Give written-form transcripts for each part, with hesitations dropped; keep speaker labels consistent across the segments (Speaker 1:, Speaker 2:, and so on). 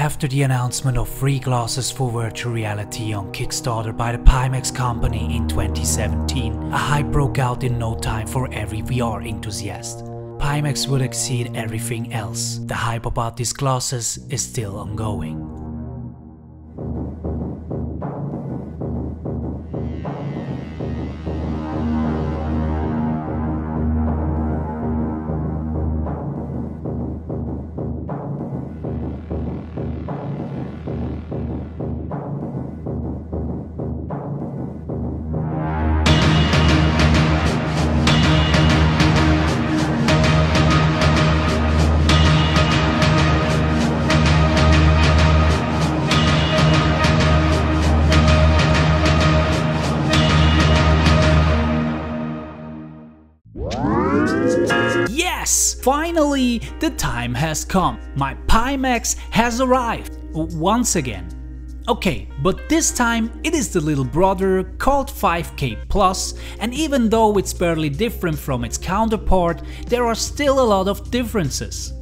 Speaker 1: After the announcement of free glasses for virtual reality on Kickstarter by the Pimax company in 2017, a hype broke out in no time for every VR enthusiast. Pimax would exceed everything else. The hype about these glasses is still ongoing. Yes! Finally, the time has come. My Pimax has arrived. Once again. Okay, but this time it is the little brother called 5k Plus, and even though it's barely different from its counterpart, there are still a lot of differences.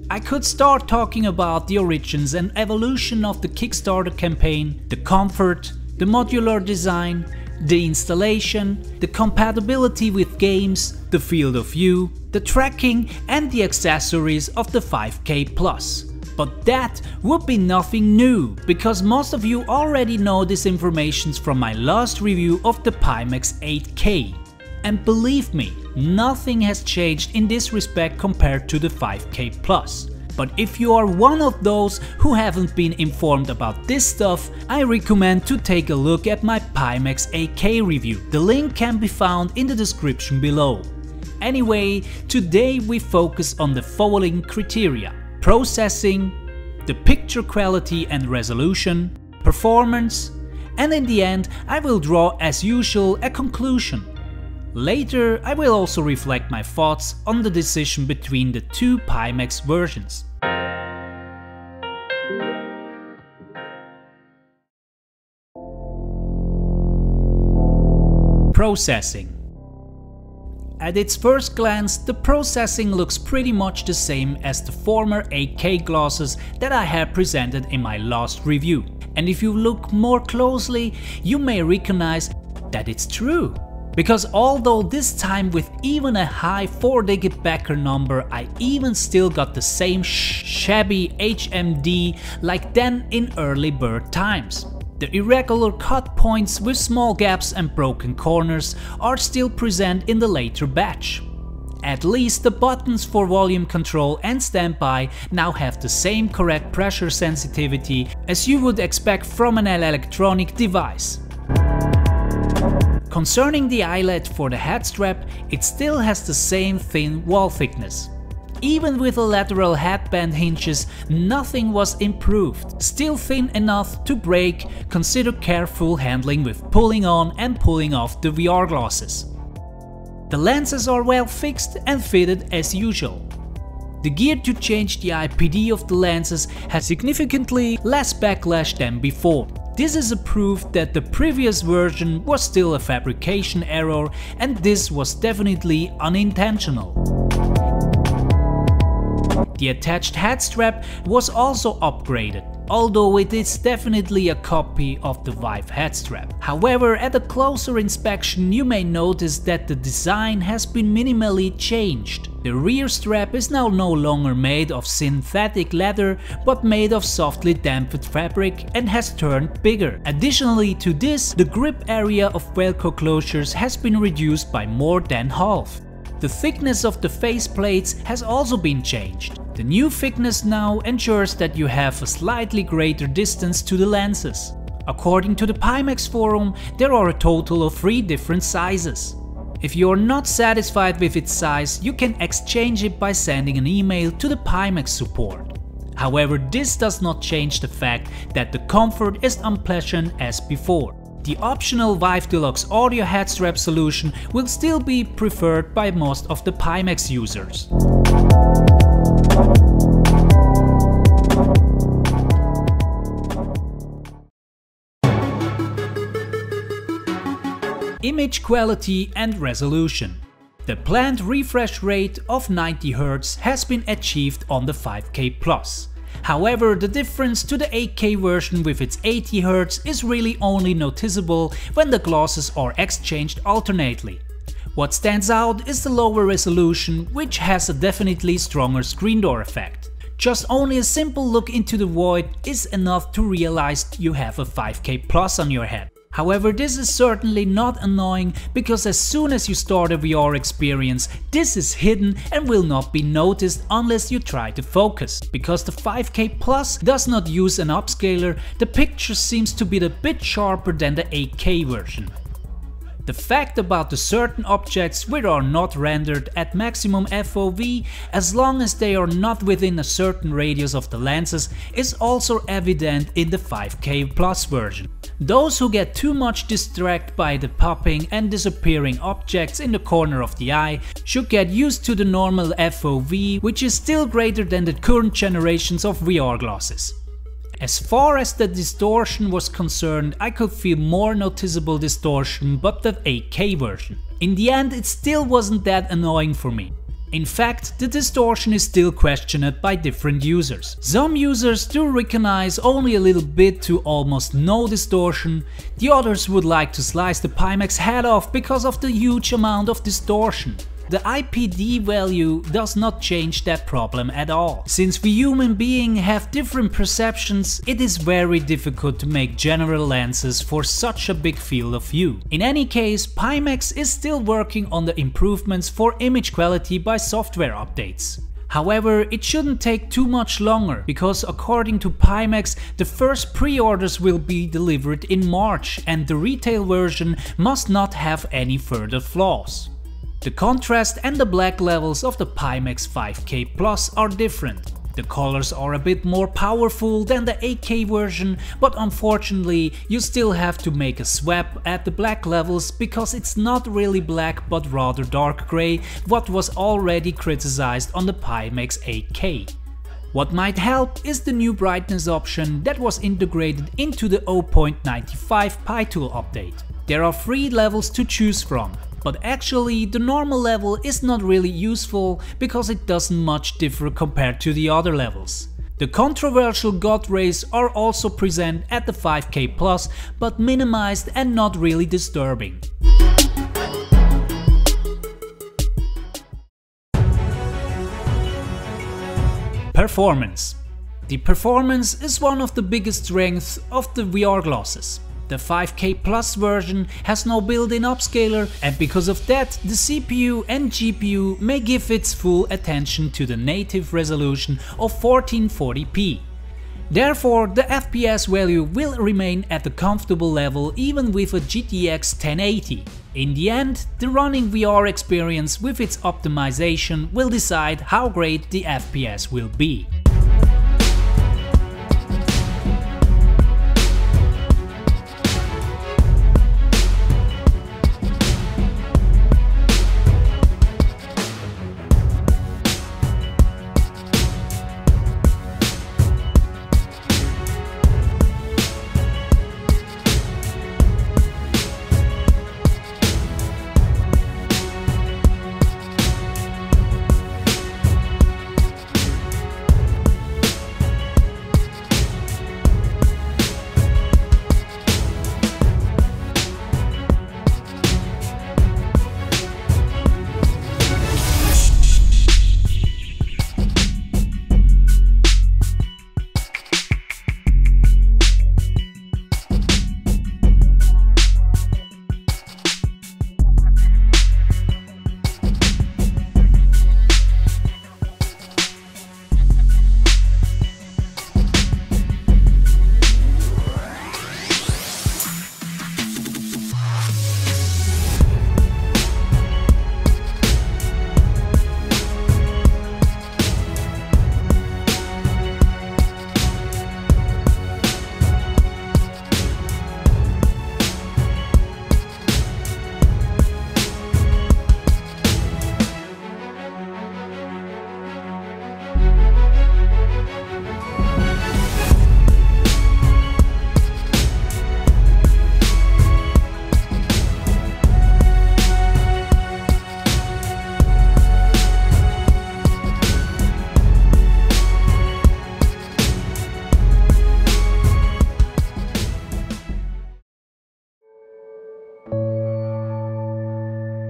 Speaker 1: I could start talking about the origins and evolution of the Kickstarter campaign, the comfort, the modular design, the installation, the compatibility with games, the field of view, the tracking and the accessories of the 5k Plus. But that would be nothing new, because most of you already know this information from my last review of the Pimax5k. And believe me, nothing has changed in this respect compared to the 5k Plus. But if you are one of those who haven't been informed about this stuff, I recommend to take a look at my Pimax5k review. The link can be found in the description below. Anyway, today we focus on the following criteria: processing, the picture quality and resolution, performance, and in the end I will draw as usual a conclusion. Later I will also reflect my thoughts on the decision between the two Pimax versions. Processing. At its first glance, the processing looks pretty much the same as the former 8K glasses that I had presented in my last review. And if you look more closely, you may recognize that it's true. Because although this time with even a high 4-digit backer number, I even still got the same shabby HMD like then in early bird times. The irregular cut points with small gaps and broken corners are still present in the later batch. At least the buttons for volume control and standby now have the same correct pressure sensitivity as you would expect from an electronic device. Concerning the eyelet for the headstrap, it still has the same thin wall thickness. Even with the lateral headband hinges, nothing was improved. Still thin enough to break. Consider careful handling with pulling on and pulling off the VR glasses. The lenses are well fixed and fitted as usual. The gear to change the IPD of the lenses has significantly less backlash than before. This is a proof that the previous version was still a fabrication error, and this was definitely unintentional. The attached headstrap was also upgraded, although it is definitely a copy of the Vive headstrap. However, at a closer inspection you may notice that the design has been minimally changed. The rear strap is now no longer made of synthetic leather, but made of softly damped fabric and has turned bigger. Additionally to this, the grip area of Velcro closures has been reduced by more than half. The thickness of the faceplates has also been changed. The new thickness now ensures that you have a slightly greater distance to the lenses. According to the Pimax forum, there are a total of 3 different sizes. If you are not satisfied with its size, you can exchange it by sending an email to the Pimax support. However, this does not change the fact that the comfort is unpleasant as before. The optional Vive Deluxe audio headstrap solution will still be preferred by most of the Pimax users. Image quality and resolution. The planned refresh rate of 90 Hz has been achieved on the 5k Plus. However, the difference to the 8K version with its 80Hz is really only noticeable when the glosses are exchanged alternately. What stands out is the lower resolution, which has a definitely stronger screen door effect. Just only a simple look into the void is enough to realize you have a 5K plus on your head. However, this is certainly not annoying, because as soon as you start a VR experience, this is hidden and will not be noticed unless you try to focus. Because the 5K Plus does not use an upscaler, the picture seems to be a bit sharper than the 8K version. The fact about the certain objects which are not rendered at maximum FOV, as long as they are not within a certain radius of the lenses, is also evident in the 5K Plus version. Those who get too much distracted by the popping and disappearing objects in the corner of the eye should get used to the normal FOV, which is still greater than the current generations of VR glasses. As far as the distortion was concerned, I could feel more noticeable distortion but the 8K version. In the end, it still wasn't that annoying for me. In fact, the distortion is still questioned by different users. Some users do recognize only a little bit to almost no distortion, the others would like to slice the Pimax head off because of the huge amount of distortion. The IPD value does not change that problem at all. Since we human beings have different perceptions, it is very difficult to make general lenses for such a big field of view. In any case, Pimax is still working on the improvements for image quality by software updates. However, it shouldn't take too much longer, because according to Pimax, the first pre-orders will be delivered in March and the retail version must not have any further flaws. The contrast and the black levels of the Pimax5k Plus are different. The colors are a bit more powerful than the 8K version, but unfortunately you still have to make a swap at the black levels, because it's not really black but rather dark grey, what was already criticized on the Pimax 8K. What might help is the new brightness option that was integrated into the 0.95 PyTool update. There are 3 levels to choose from. But actually the normal level is not really useful, because it doesn't much differ compared to the other levels. The controversial God rays are also present at the 5K Plus, but minimized and not really disturbing. Performance. The performance is one of the biggest strengths of the VR glasses. The 5K Plus version has no built-in upscaler, and because of that, the CPU and GPU may give its full attention to the native resolution of 1440p. Therefore, the FPS value will remain at a comfortable level even with a GTX 1080. In the end, the running VR experience with its optimization will decide how great the FPS will be.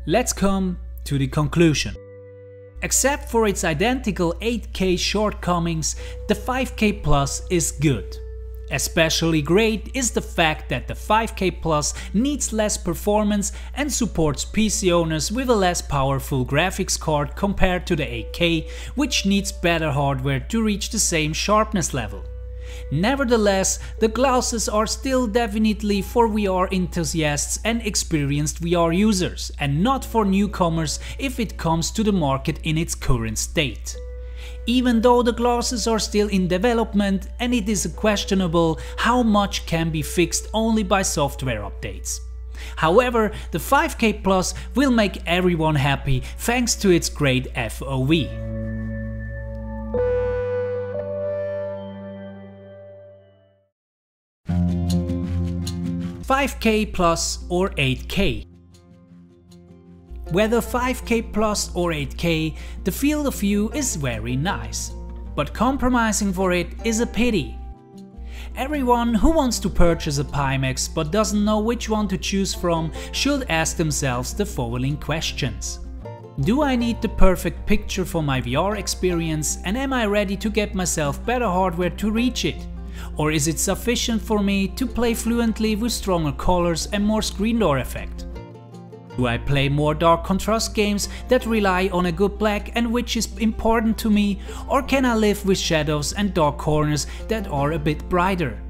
Speaker 1: Let's come to the conclusion. Except for its identical 8K shortcomings, the 5K Plus is good. Especially great is the fact that the 5K Plus needs less performance and supports PC owners with a less powerful graphics card compared to the 8K, which needs better hardware to reach the same sharpness level. Nevertheless, the glasses are still definitely for VR enthusiasts and experienced VR users, and not for newcomers if it comes to the market in its current state. Even though the glasses are still in development and it is questionable how much can be fixed only by software updates. However, the 5K Plus will make everyone happy thanks to its great FOV. 5K Plus or 8K. Whether 5K Plus or 8K, the field of view is very nice, but compromising for it is a pity. Everyone who wants to purchase a Pimax but doesn't know which one to choose from should ask themselves the following questions. Do I need the perfect picture for my VR experience, and am I ready to get myself better hardware to reach it? Or is it sufficient for me to play fluently with stronger colors and more screen door effect? Do I play more dark contrast games that rely on a good black and which is important to me, or can I live with shadows and dark corners that are a bit brighter?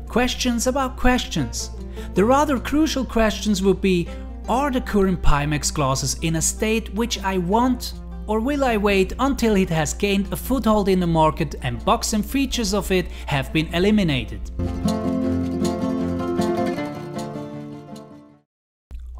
Speaker 1: Questions about questions. The rather crucial questions would be, are the current Pimax glasses in a state which I want? Or will I wait until it has gained a foothold in the market and bugs and features of it have been eliminated?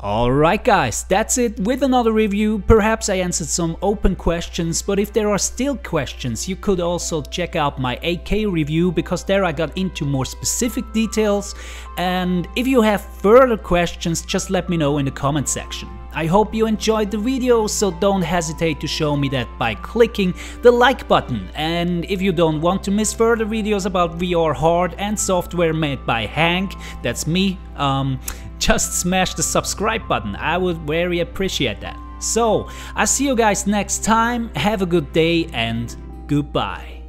Speaker 1: Alright guys, that's it with another review. Perhaps I answered some open questions, but if there are still questions, you could also check out my 8K review, because there I got into more specific details. And if you have further questions, just let me know in the comment section. I hope you enjoyed the video, so don't hesitate to show me that by clicking the like button. And if you don't want to miss further videos about VR hard and software made by Hank, that's me, just smash the subscribe button. I would very appreciate that. So, I'll see you guys next time. Have a good day and goodbye.